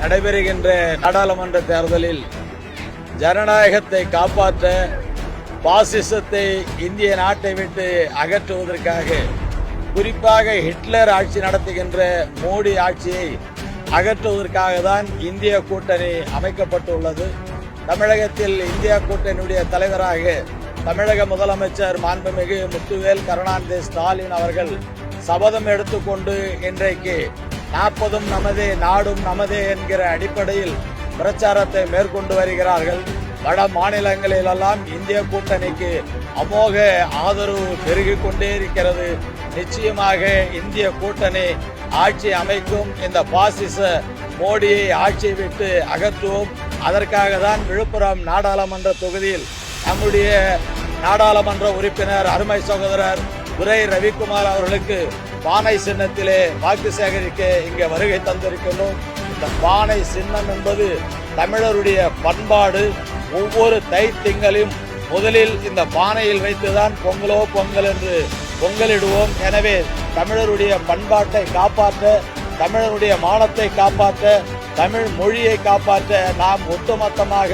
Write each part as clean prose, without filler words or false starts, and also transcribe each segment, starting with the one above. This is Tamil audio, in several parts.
நடைபெறுகின்ற நாடாளுமன்ற தேர்தலில் ஜனநாயகத்தை காப்பாற்ற பாசிசத்தை இந்திய நாட்டை விட்டு அகற்றுவதற்காக, குறிப்பாக ஹிட்லர் ஆட்சி நடத்துகின்ற மோடி ஆட்சியை அகற்றுவதற்காக தான் இந்திய கூட்டணி அமைக்கப்பட்டுள்ளது. தமிழகத்தில் இந்திய கூட்டணியுடைய தலைவராக தமிழக முதலமைச்சர் மாண்புமிகு முத்துவேல் கருணாநிதி ஸ்டாலின் அவர்கள் சபதம் எடுத்துக்கொண்டு இன்றைக்கு 40ம் நமதே நாடும் நமதே என்கிற அடிப்படையில் பிரச்சாரத்தை மேற்கொண்டு வருகிறார்கள். வட மாநிலங்களிலெல்லாம் இந்திய கூட்டணிக்கு அமோக ஆதரவு பெருகிக் கொண்டே இருக்கிறது. நிச்சயமாக இந்திய கூட்டணி ஆட்சி அமைக்கும். இந்த பாசிச மோடியை ஆட்சியை விட்டு அகற்றுவோம். அதற்காக தான் விழுப்புரம் நாடாளுமன்ற தொகுதியில் நம்முடைய நாடாளுமன்ற உறுப்பினர் அருமை சகோதரர் துரை ரவிக்குமார் அவர்களுக்கு பானை சின்னத்திலே வாக்கு சேகரிக்க இங்கே வருகை தந்திருக்கின்றோம். இந்த பானை சின்னம் என்பது தமிழருடைய பண்பாடு. ஒவ்வொரு தை திங்களிலும் முதலில் இந்த பானையில் வைத்துதான் பொங்கலோ பொங்கல் என்று பொங்கலிடுவோம். எனவே தமிழருடைய பண்பாட்டை காப்பாற்ற, தமிழருடைய மானத்தை காப்பாற்ற, தமிழ் மொழியை காப்பாற்ற நாம் ஒட்டுமொத்தமாக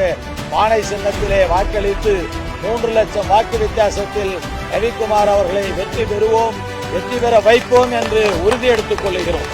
பானை சின்னத்திலே வாக்களித்து 3 லட்சம் வாக்கு வித்தியாசத்தில் ரவிக்குமார் அவர்களை வெற்றி பெறுவோம், வெற்றி பெற வைப்போம் என்று உறுதி எடுத்துக் கொள்கிறோம்.